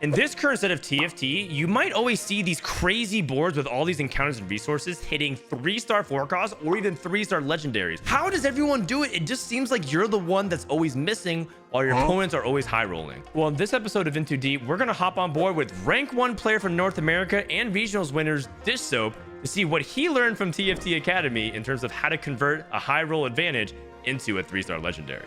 In this current set of TFT, you might always see these crazy boards with all these encounters and resources hitting 3-star 4 costs or even 3-star legendaries. How does everyone do it? It just seems like you're the one that's always missing while your opponents are always high rolling. Well, in this episode of In Too Deep, we're gonna hop on board with rank 1 player from North America and regionals winners Dishsoap to see what he learned from TFT Academy in terms of how to convert a high roll advantage into a 3-star legendary.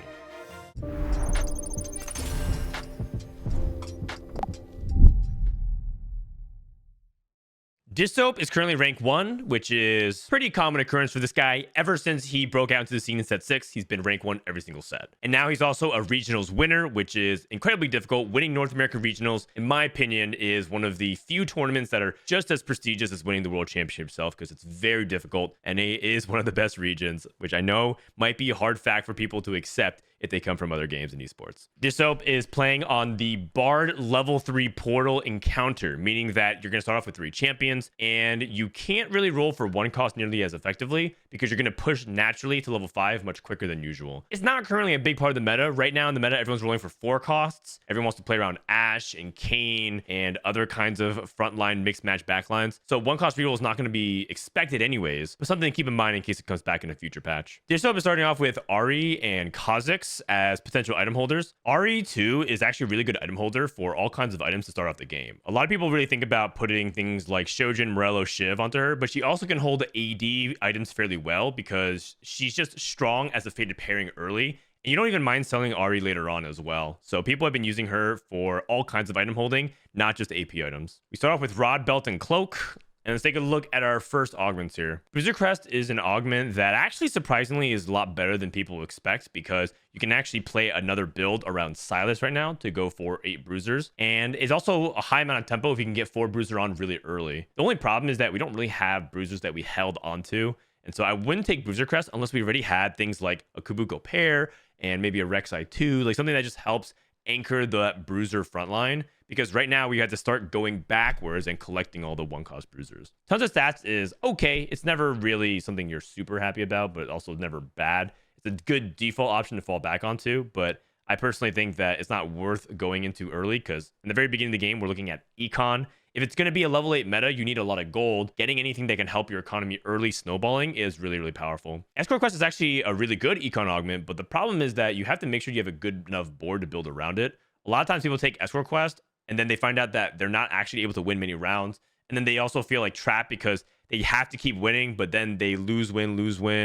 Dishsoap is currently rank 1, which is pretty common occurrence for this guy. Ever since he broke out into the scene in set 6, he's been rank 1 every single set. And now he's also a regionals winner, which is incredibly difficult. Winning North American regionals, in my opinion, is one of the few tournaments that are just as prestigious as winning the World Championship itself, because it's very difficult and it is one of the best regions, which I know might be a hard fact for people to accept if they come from other games in esports. Dishsoap is playing on the Bard level 3 portal encounter, meaning that you're going to start off with 3 champions and you can't really roll for 1 cost nearly as effectively because you're going to push naturally to level 5 much quicker than usual. It's not currently a big part of the meta. Right now in the meta, everyone's rolling for 4 costs. Everyone wants to play around Ashe and Kayn and other kinds of frontline mixed match backlines. So 1 cost reroll is not going to be expected anyways, but something to keep in mind in case it comes back in a future patch. Dishsoap is starting off with Ahri and Kha'Zix as potential item holders. Ahri too is actually a really good item holder for all kinds of items to start off the game. A lot of people really think about putting things like Shojin, Morello, Shiv onto her, but she also can hold AD items fairly well because she's just strong as a fated pairing early. And you don't even mind selling Ahri later on as well. So people have been using her for all kinds of item holding, not just AP items. We start off with Rod, Belt, and Cloak. And let's take a look at our first augments here. Bruiser Crest is an augment that actually surprisingly is a lot better than people expect because you can actually play another build around Silas right now to go for 8 bruisers. And it's also a high amount of tempo if you can get 4 bruiser on really early. The only problem is that we don't really have bruisers that we held onto. And so I wouldn't take Bruiser Crest unless we already had things like a Kubuko pair and maybe a Rek'Sai 2, like something that just helps anchor the bruiser frontline, because right now we had to start going backwards and collecting all the 1-cost bruisers. Tons of stats is okay. It's never really something you're super happy about, but also never bad. It's a good default option to fall back onto, but I personally think that it's not worth going into early because in the very beginning of the game, we're looking at Econ. If it's going to be a level 8 meta, you need a lot of gold. Getting anything that can help your economy early snowballing is really, really powerful. Escort Quest is actually a really good Econ augment, but the problem is that you have to make sure you have a good enough board to build around it. A lot of times people take Escort Quest and then they find out that they're not actually able to win many rounds. And then they also feel like trapped because they have to keep winning, but then they lose, win,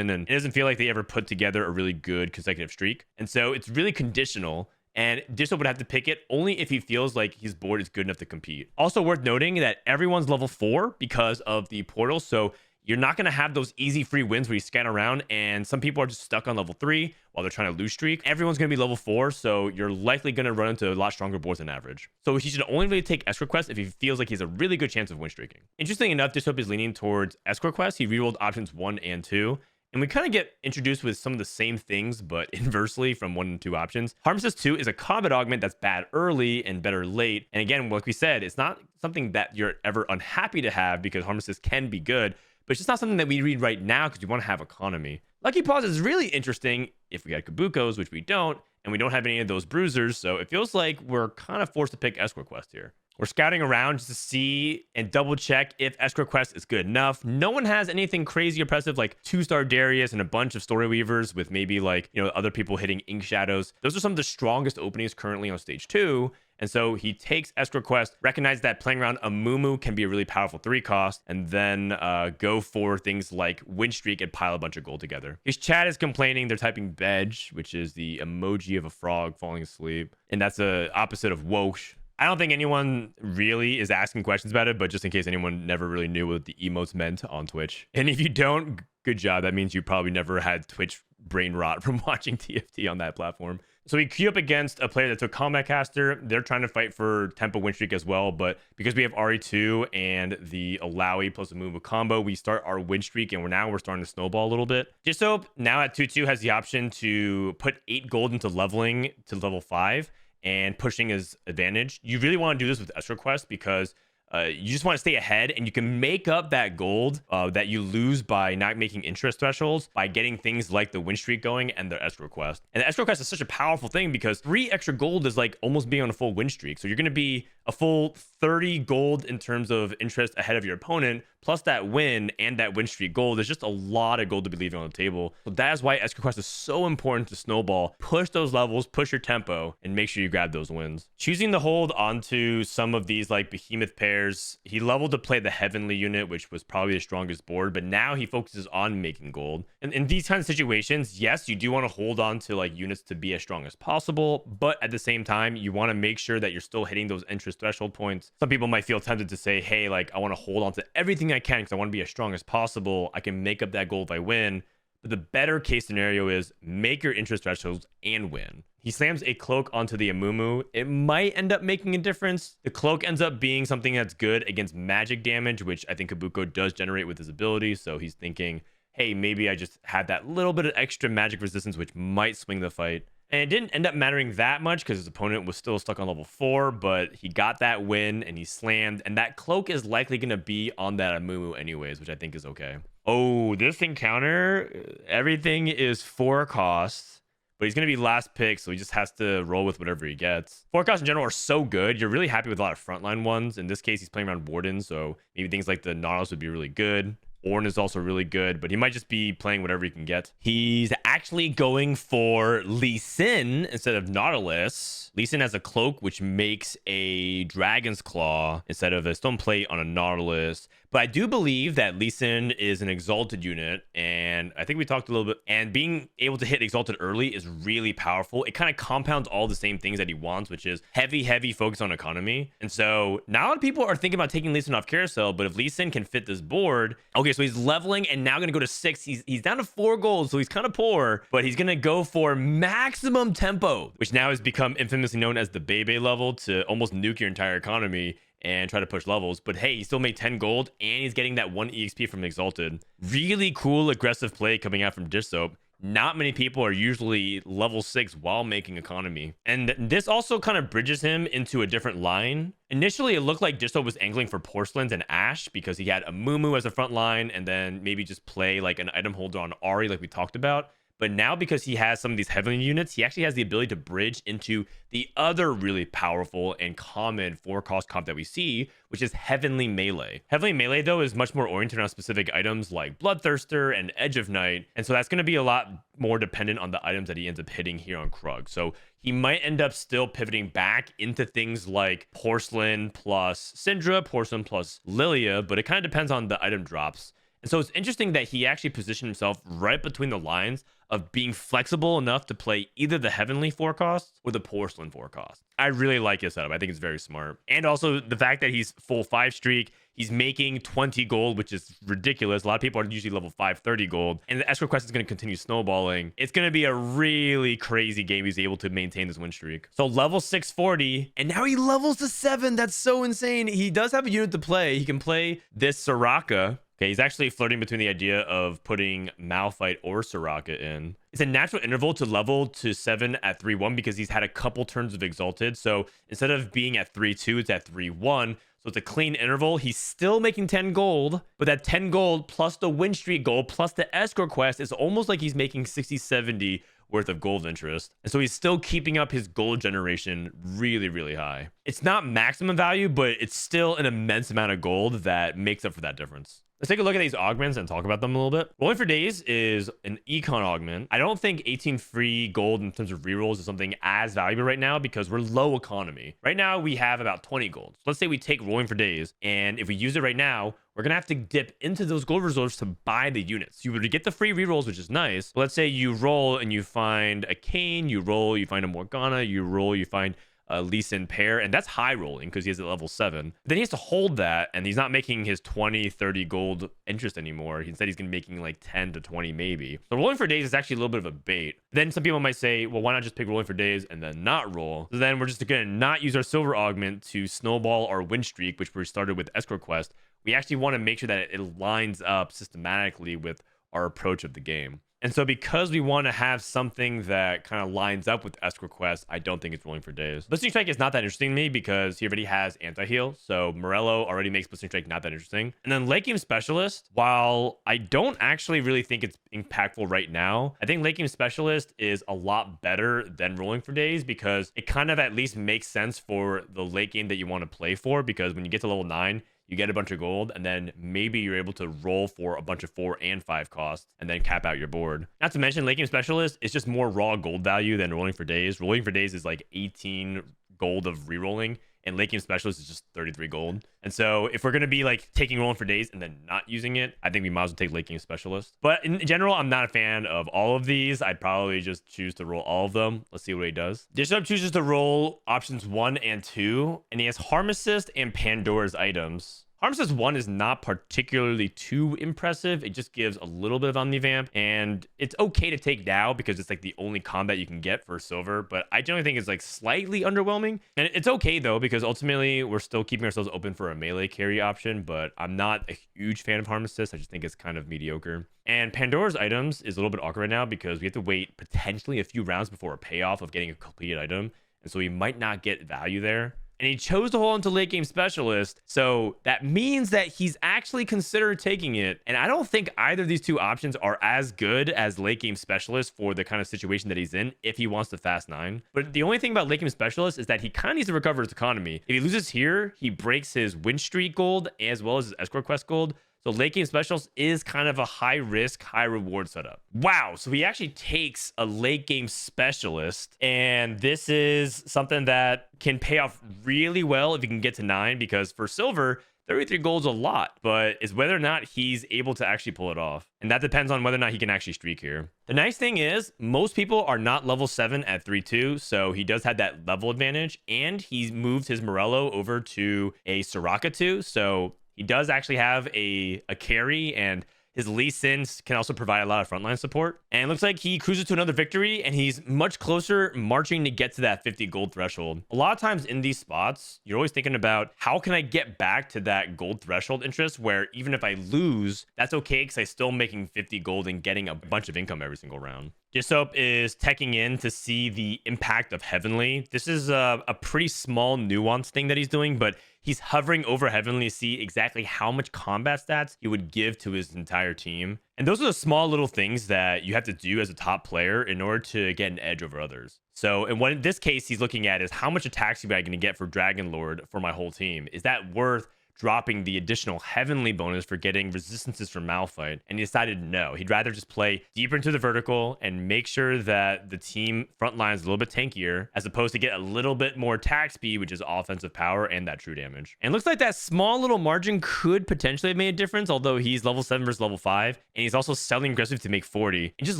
and it doesn't feel like they ever put together a really good consecutive streak. And so it's really conditional. And Dishsoap would have to pick it only if he feels like his board is good enough to compete. Also worth noting that everyone's level 4 because of the portal. So you're not going to have those easy free wins where you scan around and some people are just stuck on level 3 while they're trying to lose streak. Everyone's going to be level 4, so you're likely going to run into a lot stronger boards than average. So he should only really take Escort Quest if he feels like he has a really good chance of win streaking. Interesting enough, Dishsoap is leaning towards Escort Quest. He rerolled options 1 and 2. And we kind of get introduced with some of the same things, but inversely from 1 and 2 options. Harmless 2 is a combat augment that's bad early and better late. And again, like we said, it's not something that you're ever unhappy to have because Harmless can be good, but it's just not something that we read right now because we want to have economy. Lucky Pause is really interesting if we got Kabukos, which we don't, and we don't have any of those bruisers, so it feels like we're kind of forced to pick Escort Quest here. We're scouting around just to see and double check if Escort Quest is good enough. No one has anything crazy impressive like 2-star Darius and a bunch of Story Weavers with maybe like, other people hitting Ink Shadows. Those are some of the strongest openings currently on stage 2. And so he takes Escort Quest, recognize that playing around a Mumu can be a really powerful 3 cost, and then go for things like Win Streak and pile a bunch of gold together. His chat is complaining. They're typing Bedge, which is the emoji of a frog falling asleep. And that's the opposite of Wosh. I don't think anyone really is asking questions about it, but just in case anyone never really knew what the emotes meant on Twitch. And if you don't, good job. That means you probably never had Twitch brain rot from watching TFT on that platform. So we queue up against a player that took Combat Caster. They're trying to fight for Tempo Win Streak as well, but because we have Ahri2 and the Alawi plus a Mumu combo, we start our win streak, and we're starting to snowball a little bit. Dishsoap now at 2-2 has the option to put 8 gold into leveling to level 5 and pushing his advantage. You really want to do this with Escort Quest because You just want to stay ahead, and you can make up that gold that you lose by not making interest thresholds by getting things like the win streak going and the escrow quest. And the escrow quest is such a powerful thing because 3 extra gold is like almost being on a full win streak. So you're going to be a full 30 gold in terms of interest ahead of your opponent, plus that win and that win streak gold. There's just a lot of gold to be leaving on the table. So that is why escrow quest is so important to snowball. Push those levels, push your tempo, and make sure you grab those wins. Choosing to hold onto some of these like behemoth pairs, he leveled to play the heavenly unit, which was probably the strongest board, but now he focuses on making gold. And in these kinds of situations, yes, you do want to hold on to like units to be as strong as possible, but at the same time, you want to make sure that you're still hitting those interest threshold points. Some people might feel tempted to say, hey, like I want to hold on to everything I can because I want to be as strong as possible. I can make up that gold if I win. But the better case scenario is make your interest thresholds and win. He slams a cloak onto the Amumu. It might end up making a difference. The cloak ends up being something that's good against magic damage, which I think Kabuko does generate with his ability. So he's thinking, hey, maybe I just had that little bit of extra magic resistance, which might swing the fight. And it didn't end up mattering that much because his opponent was still stuck on level 4, but he got that win and he slammed. And that cloak is likely going to be on that Amumu anyways, which I think is okay. Oh, this encounter, everything is 4 costs, but he's going to be last pick, so he just has to roll with whatever he gets. 4 costs in general are so good. You're really happy with a lot of frontline ones. In this case, he's playing around Warden, so maybe things like the Nautilus would be really good. Ornn is also really good, but he might just be playing whatever he can get. He's actually going for Lee Sin instead of Nautilus. Lee Sin has a cloak, which makes a Dragon's Claw instead of a stone plate on a Nautilus. But I do believe that Lee Sin is an Exalted unit, and I think we talked a little bit, and being able to hit Exalted early is really powerful. It kind of compounds all the same things that he wants, which is heavy focus on economy. And so now a lot of people are thinking about taking Lee Sin off Carousel, but if Lee Sin can fit this board, okay, so he's leveling and now going to go to 6. He's down to 4 gold, so he's kind of poor, but he's going to go for maximum tempo, which now has become infamously known as the Bebe level, to almost nuke your entire economy and try to push levels. But hey, he still made 10 gold and he's getting that 1 EXP from Exalted. Really cool aggressive play coming out from Dishsoap. Not many people are usually level 6 while making economy. And this also kind of bridges him into a different line. Initially, it looked like Dishsoap was angling for Porcelains and Ash because he had a Mumu as a front line and then maybe just play like an item holder on Ari like we talked about. But now because he has some of these heavenly units, he actually has the ability to bridge into the other really powerful and common 4-cost comp that we see, which is Heavenly Melee. Heavenly Melee, though, is much more oriented on specific items like Bloodthirster and Edge of Night. And so that's going to be a lot more dependent on the items that he ends up hitting here on Krug. So he might end up still pivoting back into things like Porcelain plus Syndra, Porcelain plus Lilia, but it kind of depends on the item drops. And so it's interesting that he actually positioned himself right between the lines of being flexible enough to play either the Heavenly 4-cost or the Porcelain 4-cost. I really like his setup. I think it's very smart. And also the fact that he's full 5 streak, he's making 20 gold, which is ridiculous. A lot of people are usually level 5, 30 gold. And the escrow quest is going to continue snowballing. It's going to be a really crazy game. He's able to maintain this win streak. So level 640, and now he levels to 7. That's so insane. He does have a unit to play. He can play this Soraka. Okay, he's actually flirting between the idea of putting Malphite or Soraka in. It's a natural interval to level to 7 at 3-1 because he's had a couple turns of Exalted. So instead of being at 3-2, it's at 3-1. So it's a clean interval. He's still making 10 gold, but that 10 gold plus the win streak gold plus the escrow quest is almost like he's making 60, 70 worth of gold interest. And so he's still keeping up his gold generation really high. It's not maximum value, but it's still an immense amount of gold that makes up for that difference. Let's take a look at these augments and talk about them a little bit. Rolling for Days is an Econ augment. I don't think 18 free gold in terms of rerolls is something as valuable right now because we're low economy. Right now, we have about 20 gold. So let's say we take Rolling for Days, and if we use it right now, we're going to have to dip into those gold reserves to buy the units. You would get the free rerolls, which is nice. But let's say you roll and you find a Kayn, you roll, you find a Morgana, you roll, you find a Lee Sin pair, and that's high rolling because he has a level 7. Then he has to hold that, and he's not making his 20, 30 gold interest anymore. Instead, he's going to be making like 10 to 20 maybe. So Rolling for Days is actually a little bit of a bait. Then some people might say, well, why not just pick Rolling for Days and then not roll? So then we're just going to not use our silver augment to snowball our win streak, which we started with Escrow Quest. We actually want to make sure that it lines up systematically with our approach of the game. And so because we want to have something that kind of lines up with escrow quest, I don't think it's rolling for days. Blistering Strike is not that interesting to me because he already has anti-heal. So Morello already makes Blistering Strike not that interesting. And then late game specialist, while I don't actually really think it's impactful right now, I think late game specialist is a lot better than rolling for days because it kind of at least makes sense for the late game that you want to play for, because when you get to level 9, you get a bunch of gold, and then maybe you're able to roll for a bunch of 4 and 5 costs and then cap out your board. Not to mention, late game specialist is just more raw gold value than rolling for days. Rolling for days is like 18 gold of rerolling, and late game specialist is just 33 gold. And so if we're going to be like taking rolling for days and then not using it, I think we might as well take late game specialist. But in general, I'm not a fan of all of these. I'd probably just choose to roll all of them. Let's see what he does. Dishsoap chooses to roll options 1 and 2, and he has Harm Assist and Pandora's items. Harm Assist 1 is not particularly too impressive. It just gives a little bit of Omnivamp, and it's okay to take now because it's like the only combat you can get for silver, but I generally think it's like slightly underwhelming. And it's okay though, because ultimately we're still keeping ourselves open for a melee carry option, but I'm not a huge fan of Harm Assist. I just think it's kind of mediocre. And Pandora's items is a little bit awkward right now because we have to wait potentially a few rounds before a payoff of getting a completed item, and so we might not get value there. And he chose to hold into late game specialist, so that means that he's actually considered taking it. And I don't think either of these two options are as good as late game specialist for the kind of situation that he's in if he wants to fast 9. But the only thing about late game specialist is that he kind of needs to recover his economy. If he loses here, he breaks his win streak gold as well as his escrow quest gold. So late game specialist is kind of a high risk, high reward setup. Wow. So he actually takes a late game specialist, and this is something that can pay off really well if he can get to 9, because for silver, 33 gold's a lot, but it's whether or not he's able to actually pull it off. And that depends on whether or not he can actually streak here. The nice thing is most people are not level 7 at 3-2, so he does have that level advantage, and he's moved his Morello over to a Soraka 2, so he does actually have a carry, and his Lee Sin can also provide a lot of frontline support. And it looks like he cruises to another victory, and he's much closer marching to get to that 50 gold threshold. A lot of times in these spots, you're always thinking about how can I get back to that gold threshold interest where even if I lose, that's okay because I'm still making 50 gold and getting a bunch of income every single round. Dishsoap is teching in to see the impact of Heavenly. This is a pretty small nuance thing that he's doing, but he's hovering over Heavenly to see exactly how much combat stats he would give to his entire team. And those are the small little things that you have to do as a top player in order to get an edge over others. So, and what in this case he's looking at is how much attacks am I going to get for Dragon Lord for my whole team? Is that worth dropping the additional Heavenly bonus for getting resistances from Malphite? And he decided no. He'd rather just play deeper into the vertical and make sure that the team front line is a little bit tankier, as opposed to get a little bit more attack speed, which is offensive power and that true damage. And it looks like that small little margin could potentially have made a difference, although he's level 7 versus level 5, and he's also selling aggressive to make 40. And just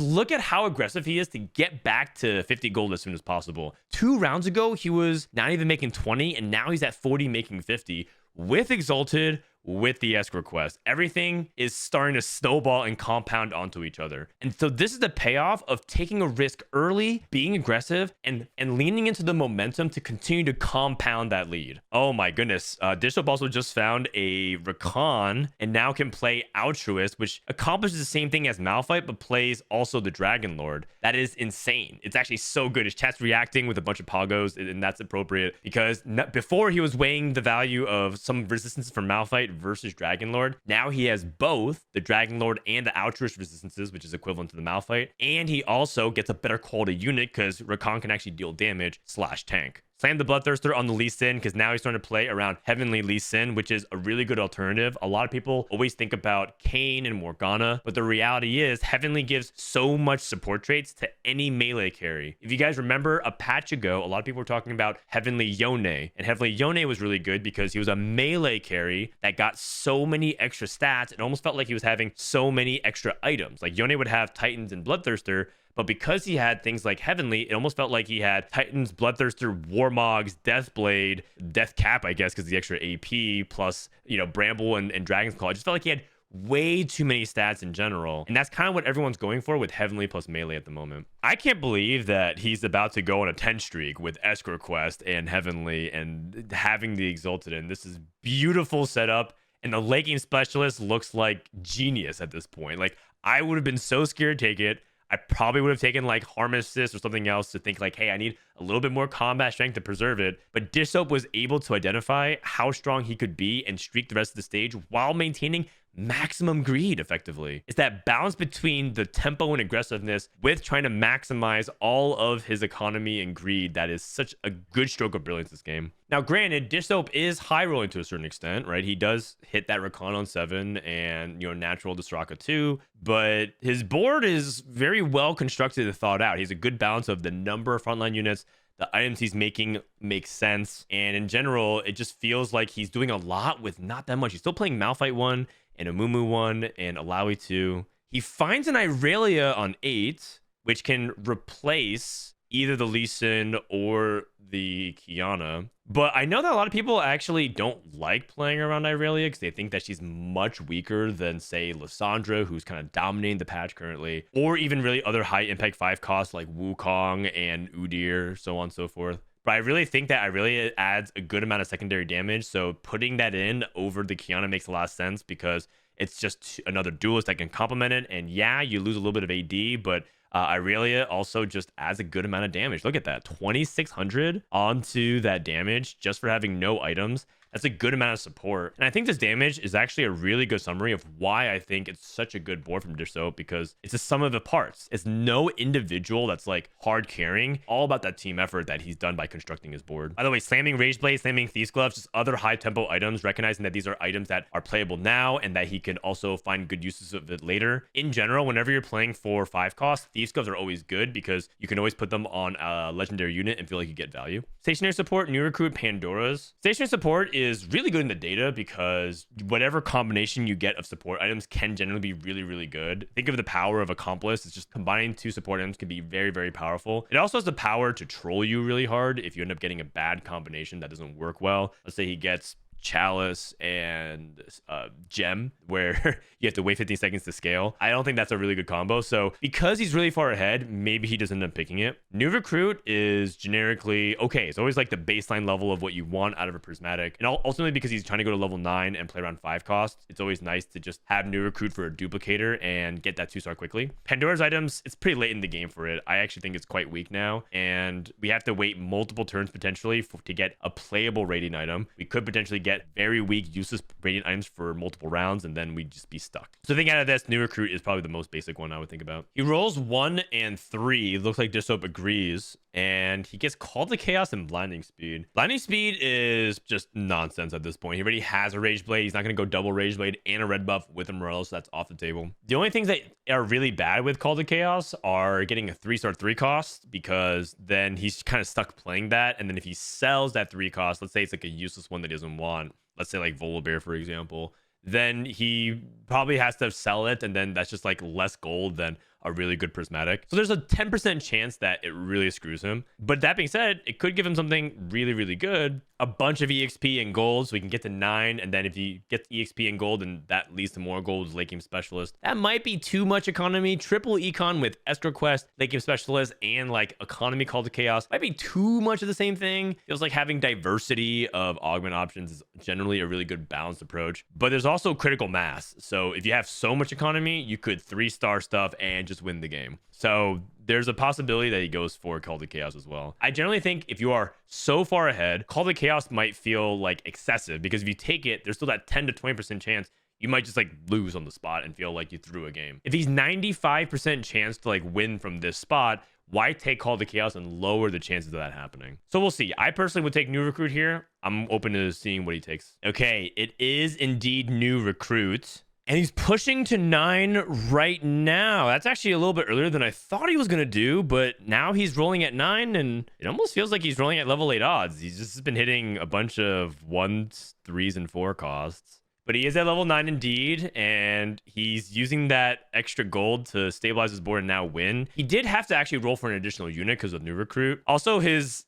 look at how aggressive he is to get back to 50 gold as soon as possible. 2 rounds ago, he was not even making 20, and now he's at 40 making 50. With Exalted, with the escrow quest, everything is starting to snowball and compound onto each other. And so this is the payoff of taking a risk early, being aggressive, and leaning into the momentum to continue to compound that lead. Oh my goodness. Dishsoap also just found a Econ and now can play Altruist, which accomplishes the same thing as Malphite, but plays also the Dragon Lord. That is insane. It's actually so good. His chat's reacting with a bunch of poggos, and that's appropriate because before he was weighing the value of some resistance from Malphite versus Dragon Lord. Now he has both the Dragon Lord and the Altruist resistances, which is equivalent to the Malphite. And he also gets a better quality unit because Rakan can actually deal damage / tank. Slam the Bloodthirster on the Lee Sin because now he's starting to play around Heavenly Lee Sin, which is a really good alternative. A lot of people always think about Kayn and Morgana, but the reality is Heavenly gives so much support traits to any melee carry. If you guys remember a patch ago, a lot of people were talking about Heavenly Yone, and Heavenly Yone was really good because he was a melee carry that got so many extra stats. It almost felt like he was having so many extra items. Like Yone would have Titans and Bloodthirster, but because he had things like Heavenly, it almost felt like he had Titans, Bloodthirster, Warmogs, Deathblade, Death Cap, I guess, because the extra AP, plus, you know, Bramble and Dragon's Claw. It just felt like he had way too many stats in general. And that's kind of what everyone's going for with Heavenly plus melee at the moment. I can't believe that he's about to go on a 10 streak with Escrow Quest and Heavenly and having the Exalted in. This is beautiful setup. And the late game specialist looks like genius at this point. Like, I would have been so scared to take it. I probably would have taken like Harm Assist or something else to think like, hey, I need a little bit more combat strength to preserve it. But Dishsoap was able to identify how strong he could be and streak the rest of the stage while maintaining maximum greed effectively. It's that balance between the tempo and aggressiveness with trying to maximize all of his economy and greed that is such a good stroke of brilliance this game. Now, granted, Dishsoap is high rolling to a certain extent, right? He does hit that Recon on 7 and, natural Disraka 2, but his board is very well constructed and thought out. He's a good balance of the number of frontline units, the items he's making make sense, and in general, it just feels like he's doing a lot with not that much. He's still playing Malphite 1 and a Mumu 1 and Alawi 2. He finds an Irelia on 8, which can replace either the Lee Sin or the Kiana. But I know that a lot of people actually don't like playing around Irelia because they think that she's much weaker than, say, Lissandra, who's kind of dominating the patch currently, or even really other high impact 5 costs like Wukong and Udyr, so on and so forth. But I really think that Irelia adds a good amount of secondary damage. So putting that in over the Kiana makes a lot of sense because it's just another duelist that can complement it. And yeah, you lose a little bit of AD, but Irelia also just adds a good amount of damage. Look at that, 2,600 onto that damage just for having no items. That's a good amount of support. And I think this damage is actually a really good summary of why I think it's such a good board from Dishsoap, because it's the sum of the parts. It's no individual that's like hard carrying, all about that team effort that he's done by constructing his board. By the way, slamming Rage Blade, slamming Thief's Gloves, just other high tempo items, recognizing that these are items that are playable now and that he can also find good uses of it later. In general, whenever you're playing for 5 costs, Thief's Gloves are always good because you can always put them on a legendary unit and feel like you get value. Stationary support, new recruit Pandora's. Stationary support is really good in the data because whatever combination you get of support items can generally be really, really good. Think of the power of Accomplice. It's just combining 2 support items can be very, very powerful. It also has the power to troll you really hard if you end up getting a bad combination that doesn't work well. Let's say he gets Chalice and Gem, where you have to wait 15 seconds to scale. I don't think that's a really good combo. So because he's really far ahead, maybe he doesn't end up picking it. New Recruit is generically okay. It's always like the baseline level of what you want out of a Prismatic. And ultimately, because he's trying to go to level 9 and play around 5 costs, it's always nice to just have New Recruit for a duplicator and get that 2-star quickly. Pandora's items, it's pretty late in the game for it. I actually think it's quite weak now, and we have to wait multiple turns potentially to get a playable rating item. We could potentially get very weak, useless radiant items for multiple rounds, and then we'd just be stuck. So I think out of this, New Recruit is probably the most basic one I would think about. He rolls 1 and 3. Looks like Dishsoap agrees, and he gets Call to Chaos and Blinding Speed. Blinding Speed is just nonsense at this point. He already has a Rage Blade. He's not going to go double Rage Blade and a red buff with Morello, so that's off the table. The only things that are really bad with Call to Chaos are getting a 3-star 3 cost, because then he's kind of stuck playing that, and then if he sells that 3 cost, let's say it's like a useless one that he doesn't want, let's say like Volibear, for example, then he probably has to sell it, and then that's just like less gold than a really good Prismatic. So there's a 10% chance that it really screws him. But that being said, it could give him something really, really good. A bunch of EXP and gold, so we can get to 9. And then if he gets EXP and gold, and that leads to more gold as late game specialist, that might be too much economy. Triple econ with Escrow Quest, late game specialist, and like economy Call to Chaos might be too much of the same thing. Feels like having diversity of augment options is generally a really good balanced approach. But there's also critical mass. So if you have so much economy, you could 3-star stuff and just win the game. So there's a possibility that he goes for Call to Chaos as well. I generally think if you are so far ahead, Call to Chaos might feel like excessive, because if you take it, there's still that 10 to 20% chance you might just like lose on the spot and feel like you threw a game. If he's 95% chance to like win from this spot, why take Call to Chaos and lower the chances of that happening? So we'll see. I personally would take New Recruit here. I'm open to seeing what he takes. Okay, it is indeed New Recruit. And he's pushing to 9 right now. That's actually a little bit earlier than I thought he was going to do, but now he's rolling at 9, and it almost feels like he's rolling at level 8 odds. He's just been hitting a bunch of 1s, 3s, and 4 costs. But he is at level 9 indeed, and he's using that extra gold to stabilize his board and now win. He did have to actually roll for an additional unit because of New Recruit. Also, his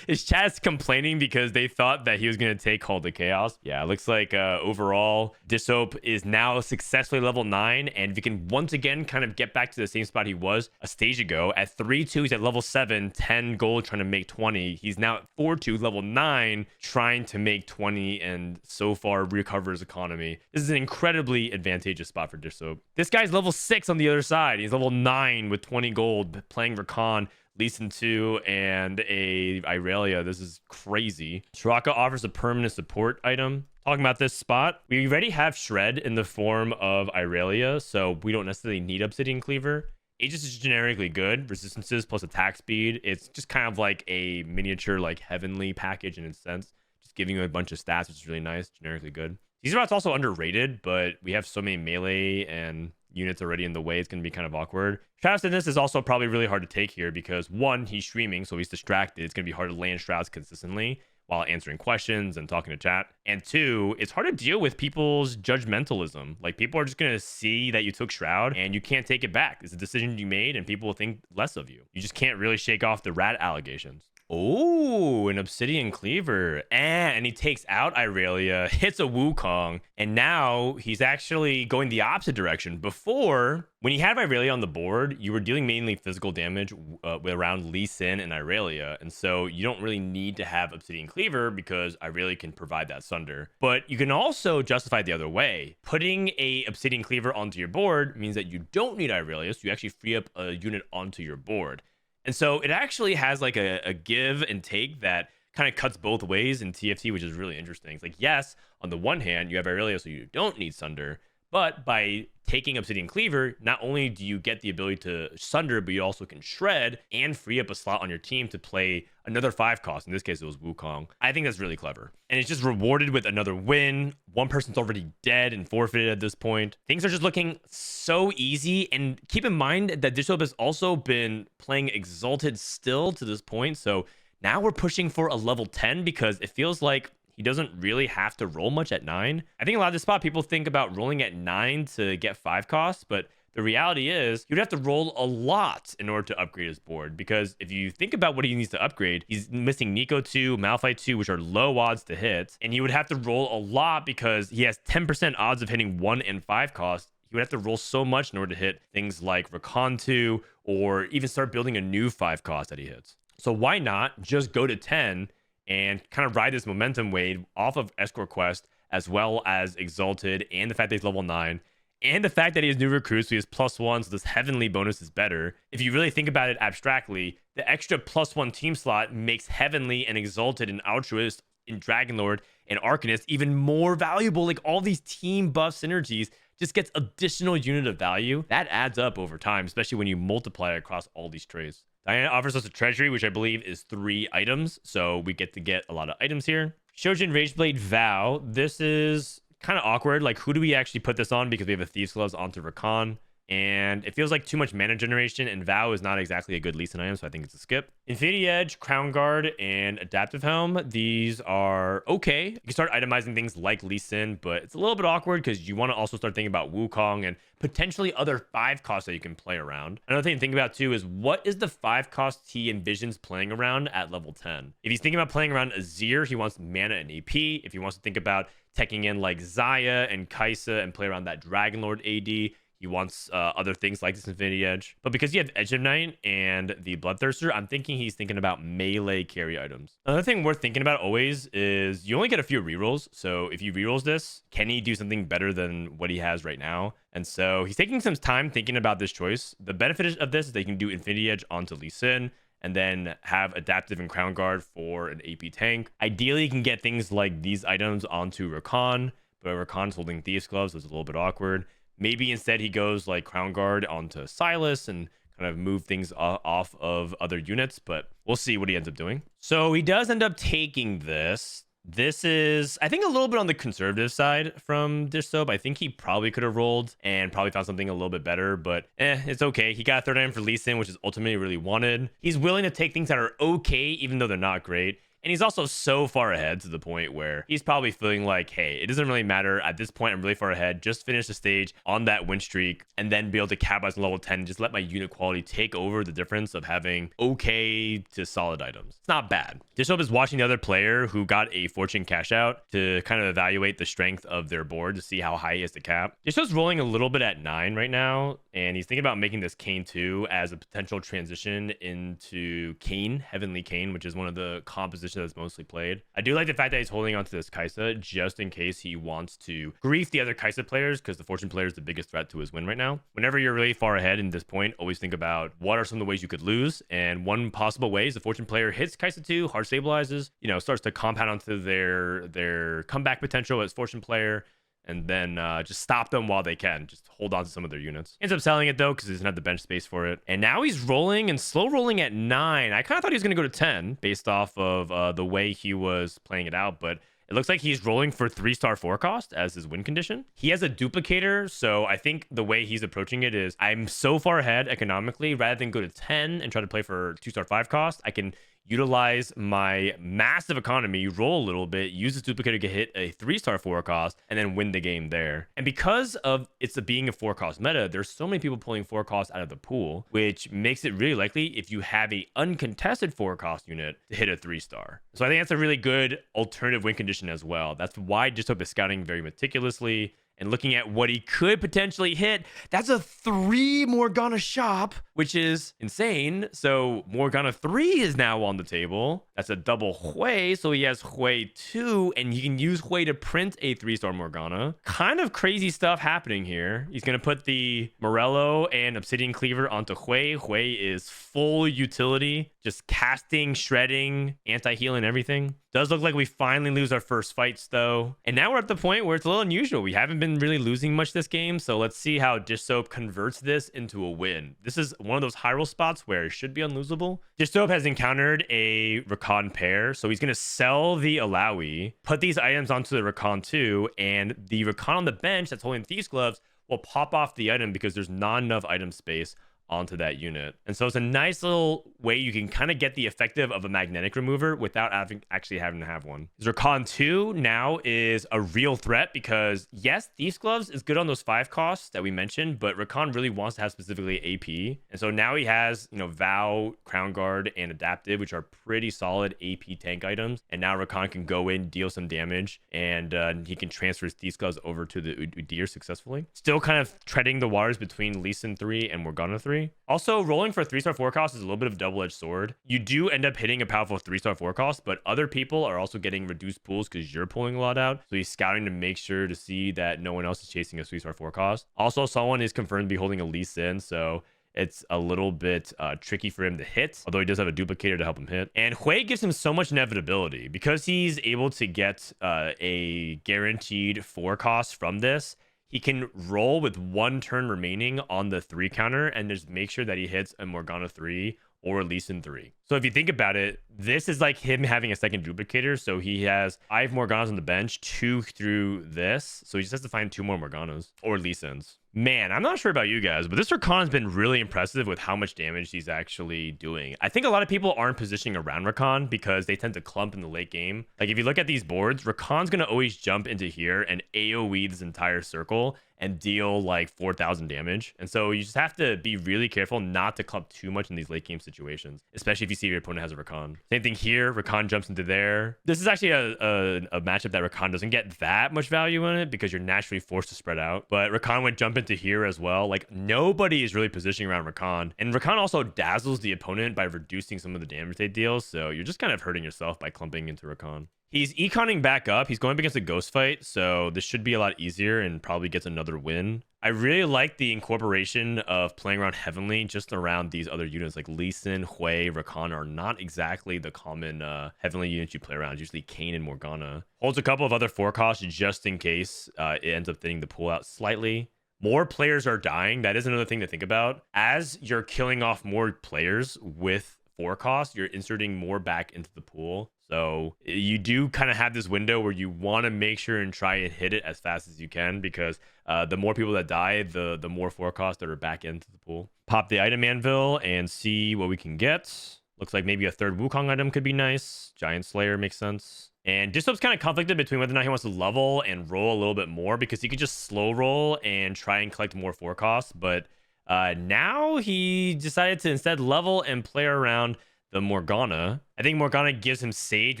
his chat's complaining because they thought that he was going to take Call to Chaos. Yeah, it looks like overall, Dishsoap is now successfully level 9, and if he can once again kind of get back to the same spot he was a stage ago, at 3-2, he's at level 7, 10 gold trying to make 20. He's now at 4-2, level 9, trying to make 20, and so far recovering versus economy. This is an incredibly advantageous spot for Dishsoap. This guy's level 6 on the other side. He's level 9 with 20 gold, playing Rakan, Lee Sin 2, and a Irelia. This is crazy. Soraka offers a permanent support item. Talking about this spot, we already have Shred in the form of Irelia, so we don't necessarily need Obsidian Cleaver. Aegis is generically good. Resistances plus attack speed. It's just kind of like a miniature, like heavenly package in a sense. Just giving you a bunch of stats, which is really nice. Generically good. Caesar Bot's also underrated, but we have so many melee and units already in the way. It's going to be kind of awkward. Shroud's Fitness is also probably really hard to take here because, one, he's streaming, so he's distracted. It's going to be hard to land Shrouds consistently while answering questions and talking to chat. And two, it's hard to deal with people's judgmentalism. Like, people are just going to see that you took Shroud and you can't take it back. It's a decision you made and people will think less of you. You just can't really shake off the rat allegations. Oh, an Obsidian Cleaver. And he takes out Irelia, hits a Wukong, and now he's actually going the opposite direction. Before, when you had Irelia on the board, you were dealing mainly physical damage around Lee Sin and Irelia, and so you don't really need to have Obsidian Cleaver because Irelia can provide that Sunder. But you can also justify it the other way. Putting a Obsidian Cleaver onto your board means that you don't need Irelia, so you actually free up a unit onto your board. And so it actually has like a give and take that kind of cuts both ways in TFT, which is really interesting. It's like, yes, on the one hand, you have Irelia, so you don't need Sunder. But by taking Obsidian Cleaver, not only do you get the ability to Sunder, but you also can Shred and free up a slot on your team to play another 5 cost. In this case, it was Wukong. I think that's really clever. And it's just rewarded with another win. One person's already dead and forfeited at this point. Things are just looking so easy. And keep in mind that Dishsoap has also been playing Exalted still to this point. So now we're pushing for a level 10 because it feels like he doesn't really have to roll much at 9. I think a lot of this spot, people think about rolling at 9 to get 5 costs, but the reality is you'd have to roll a lot in order to upgrade his board, because if you think about what he needs to upgrade, he's missing Nico 2, Malphite 2, which are low odds to hit, and he would have to roll a lot because he has 10% odds of hitting 1 and 5 costs. He would have to roll so much in order to hit things like Rakan 2 or even start building a new 5 cost that he hits. So why not just go to 10 and kind of ride this momentum wave off of Escort Quest, as well as Exalted, and the fact that he's level 9, and the fact that he has new recruits, so he has +1, so this heavenly bonus is better. If you really think about it abstractly, the extra +1 team slot makes Heavenly and Exalted and Altruist and Dragonlord and Arcanist even more valuable. Like, all these team buff synergies just gets additional unit of value. That adds up over time, especially when you multiply across all these traits. Diana offers us a treasury, which I believe is 3 items, so we get to get a lot of items here. Shojin Rageblade Vow. This is kind of awkward. Like, who do we actually put this on? Because we have a Thieves Gloves onto Rakan, and it feels like too much mana generation, and Vow is not exactly a good Lee Sin item, so I think it's a skip. Infinity Edge, Crown Guard, and Adaptive Helm. These are okay. You can start itemizing things like Lee Sin, but it's a little bit awkward because you want to also start thinking about Wukong and potentially other 5 costs that you can play around. Another thing to think about too is what is the 5 cost he envisions playing around at level 10. If he's thinking about playing around Azir, he wants mana and AP. If he wants to think about teching in like Xayah and Kaisa and play around that Dragonlord AD, he wants other things like this Infinity Edge. But because you have Edge of Night and the Bloodthirster, I'm thinking he's thinking about melee carry items. Another thing worth thinking about always is you only get a few rerolls. So if you rerolls this, can he do something better than what he has right now? And so he's taking some time thinking about this choice. The benefit of this is they can do Infinity Edge onto Lee Sin and then have Adaptive and Crown Guard for an AP tank. Ideally, you can get things like these items onto Rakan, but Rakan's holding Thieves Gloves, so it's a little bit awkward. Maybe instead he goes like Crown Guard onto Silas and kind of move things off of other units, but we'll see what he ends up doing. So he does end up taking this. This is, I think, a little bit on the conservative side from Dishsoap. I think he probably could have rolled and probably found something a little bit better, but it's okay. He got a 3rd item for Lee Sin, which is ultimately really wanted. He's willing to take things that are okay, even though they're not great. And he's also so far ahead to the point where he's probably feeling like, hey, it doesn't really matter. At this point, I'm really far ahead. Just finish the stage on that win streak and then be able to capitalize on level 10 and just let my unit quality take over the difference of having okay to solid items. It's not bad. Dishsoap is watching the other player who got a fortune cash out to kind of evaluate the strength of their board to see how high he has to cap. Dishsoap's rolling a little bit at 9 right now, and he's thinking about making this Kayn 2 as a potential transition into Kayn, Heavenly Kayn, which is one of the compositions composition that's mostly played. I do like the fact that he's holding onto this Kai'Sa just in case he wants to grief the other Kai'Sa players, because the Fortune player is the biggest threat to his win right now. Whenever you're really far ahead in this point, always think about what are some of the ways you could lose. And one possible way is the Fortune player hits Kai'Sa 2, hard stabilizes, starts to compound onto their comeback potential as Fortune player, and then just stop them while they can. Just hold on to some of their units. Ends up selling it though, because he doesn't have the bench space for it. And now he's rolling and slow rolling at 9. I kind of thought he was going to go to 10 based off of the way he was playing it out, but it looks like he's rolling for 3-star 4 cost as his win condition. He has a duplicator, so I think the way he's approaching it is, I'm so far ahead economically, rather than go to 10 and try to play for 2-star 5 cost, I can utilize my massive economy, roll a little bit, use this duplicator to hit a 3-star 4 cost, and then win the game there. And because of it's being a 4 cost meta, there's so many people pulling 4 costs out of the pool, which makes it really likely if you have a uncontested 4 cost unit to hit a 3-star. So I think that's a really good alternative win condition as well. That's why Dishsoap is scouting very meticulously and looking at what he could potentially hit. That's a 3 Morgana shop, which is insane. So Morgana 3 is now on the table. That's a double Hui, so he has Hui 2, and he can use Hui to print a 3-star Morgana. Kind of crazy stuff happening here. He's going to put the Morello and Obsidian Cleaver onto Hui. Hui is full utility, just casting, shredding, anti-healing, everything. Does look like we finally lose our first fights though. And now we're at the point where it's a little unusual. We haven't been really losing much this game. So let's see how Dishsoap converts this into a win. This is one of those high roll spots where it should be unlosable. Dishsoap has encountered a Rakan pair. So he's going to sell the Alawi, put these items onto the Rakan 2, and the Rakan on the bench that's holding Thieves Gloves will pop off the item because there's not enough item space onto that unit. And so it's a nice little way you can kind of get the effective of a magnetic remover without actually having to have one. Rakan 2 now is a real threat because yes, Thieves Gloves is good on those 5 costs that we mentioned, but Rakan really wants to have specifically AP. And so now he has, Vow, Crown Guard, and Adaptive, which are pretty solid AP tank items. And now Rakan can go in, deal some damage, and he can transfer his Thieves Gloves over to the Udyr successfully. Still kind of treading the waters between Lee Sin 3 and Morgana 3. Also, rolling for 3-star 4 cost is a little bit of a double-edged sword. You do end up hitting a powerful 3-star 4 cost, but other people are also getting reduced pools because you're pulling a lot out. So he's scouting to make sure to see that no one else is chasing a 3-star 4 cost. Also, someone is confirmed to be holding a Lee Sin, so it's a little bit tricky for him to hit, although he does have a duplicator to help him hit. And Hui gives him so much inevitability because he's able to get a guaranteed 4 cost from this. He can roll with 1 turn remaining on the 3 counter and just make sure that he hits a Morgana 3 or Lee Sin 3. So if you think about it, this is like him having a second duplicator. So he has 5 Morganas on the bench, 2 through this. So he just has to find 2 more Morganas or Lee Sins. Man, I'm not sure about you guys, but this Rakan has been really impressive with how much damage he's actually doing. I think a lot of people aren't positioning around Rakan because they tend to clump in the late game. Like if you look at these boards, Rakan's going to always jump into here and AoE this entire circle and deal like 4,000 damage. And so you just have to be really careful not to clump too much in these late game situations, especially if you see your opponent has a Rakan. Same thing here, Rakan jumps into there. This is actually a matchup that Rakan doesn't get that much value in it because you're naturally forced to spread out. But Rakan would jump into here as well. Like nobody is really positioning around Rakan. And Rakan also dazzles the opponent by reducing some of the damage they deal. So you're just kind of hurting yourself by clumping into Rakan. He's econing back up. He's going up against a ghost fight, so this should be a lot easier and probably gets another win. I really like the incorporation of playing around Heavenly just around these other units like Lee Sin, Hui, Rakan are not exactly the common Heavenly units you play around. It's usually Kayn and Morgana. Holds a couple of other 4 costs just in case it ends up thinning the pool out slightly. More players are dying. That is another thing to think about. As you're killing off more players with 4 costs, you're inserting more back into the pool. So you do kind of have this window where you want to make sure and try and hit it as fast as you can because the more people that die, the more 4 costs that are back into the pool. Pop the item anvil and see what we can get. Looks like maybe a 3rd Wukong item could be nice. Giant Slayer makes sense. And Dishsoap's kind of conflicted between whether or not he wants to level and roll a little bit more because he could just slow roll and try and collect more 4 costs. But now he decided to instead level and play around the Morgana. I think Morgana gives him Sage,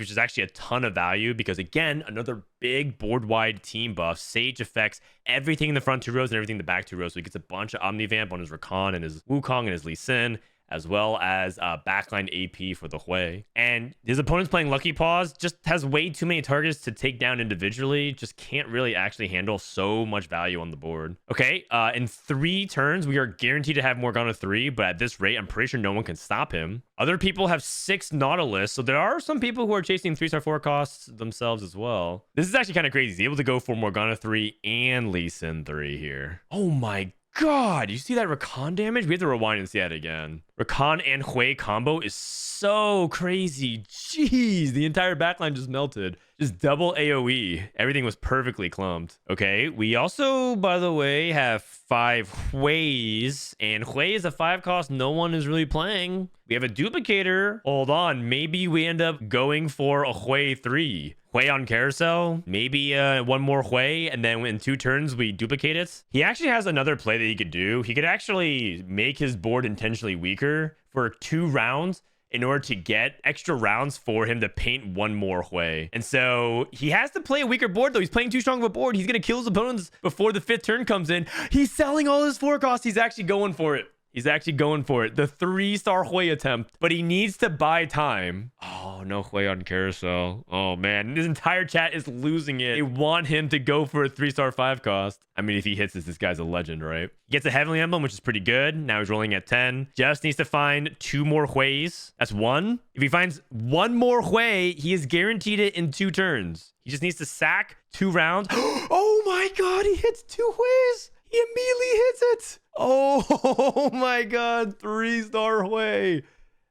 which is actually a ton of value because, again, another big board-wide team buff. Sage affects everything in the front 2 rows and everything in the back 2 rows. So he gets a bunch of Omnivamp on his Rakan and his Wukong and his Lee Sin. as well as backline AP for the Hui. And his opponent's playing Lucky Paws, just has way too many targets to take down individually, just can't really actually handle so much value on the board. Okay, in 3 turns, we are guaranteed to have Morgana 3, but at this rate, I'm pretty sure no one can stop him. Other people have 6 Nautilus, so there are some people who are chasing 3-star 4 costs themselves as well. This is actually kind of crazy. He's able to go for Morgana 3 and Lee Sin 3 here. Oh my God, you see that Rakan damage? We have to rewind and see that again. Rakan and Hui combo is so crazy. Jeez, the entire backline just melted. Just double AoE. Everything was perfectly clumped. Okay, we also, by the way, have 5 Huis, and Hui is a 5 cost no one is really playing. We have a duplicator. Hold on, maybe we end up going for a Hui 3. Hui on carousel, maybe 1 more Hui, and then in 2 turns we duplicate it. He actually has another play that he could do. He could actually make his board intentionally weaker for 2 rounds in order to get extra rounds for him to paint 1 more Hui. And so he has to play a weaker board, though. He's playing too strong of a board. He's going to kill his opponents before the 5th turn comes in. He's selling all his 4 costs. He's actually going for it. He's actually going for it. The 3-star Hui attempt, but he needs to buy time. Oh, no Hui on carousel. Oh, man. This entire chat is losing it. They want him to go for a 3-star 5 cost. I mean, if he hits this guy's a legend, right? He gets a Heavenly Emblem, which is pretty good. Now he's rolling at 10. Just needs to find 2 more Huis. That's 1. If he finds 1 more Hui, he is guaranteed it in 2 turns. He just needs to sack 2 rounds. Oh my God, he hits 2 Huis. He immediately hits it. Oh my God, 3-star Hui.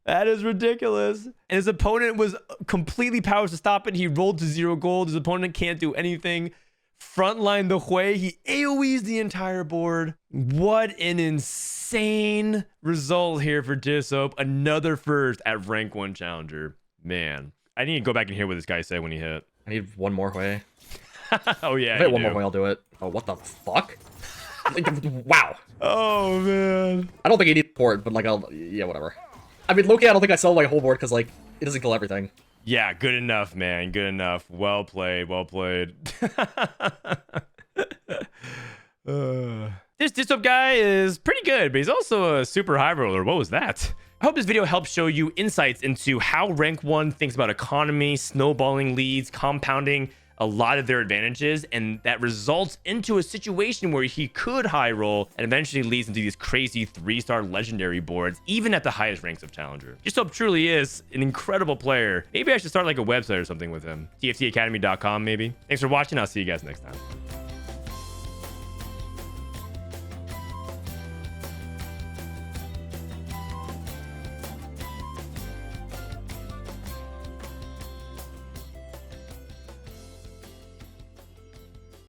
That is ridiculous. And his opponent was completely powerless to stop it. He rolled to 0 gold. His opponent can't do anything. Frontline the Hui. He AoEs the entire board. What an insane result here for Dishsoap. Another first at rank 1 challenger. Man, I need to go back and hear what this guy said when he hit. I need 1 more Hui. Oh yeah. If I hit 1 more Hui, I'll do it. Oh, what the fuck? Wow. Oh man. I don't think he needs port, but like, yeah, whatever. I mean, Loki, I don't think I sell my whole board because like it doesn't kill everything. Yeah, good enough, man. Good enough. Well played. Well played. This Dishsoap guy is pretty good, but he's also a super high roller. What was that? I hope this video helps show you insights into how rank 1 thinks about economy, snowballing leads, compounding a lot of their advantages, and that results into a situation where he could high roll and eventually leads into these crazy 3-star legendary boards, even at the highest ranks of challenger. Dishsoap truly is an incredible player. Maybe I should start like a website or something with him. TFTacademy.com maybe. Thanks for watching. I'll see you guys next time.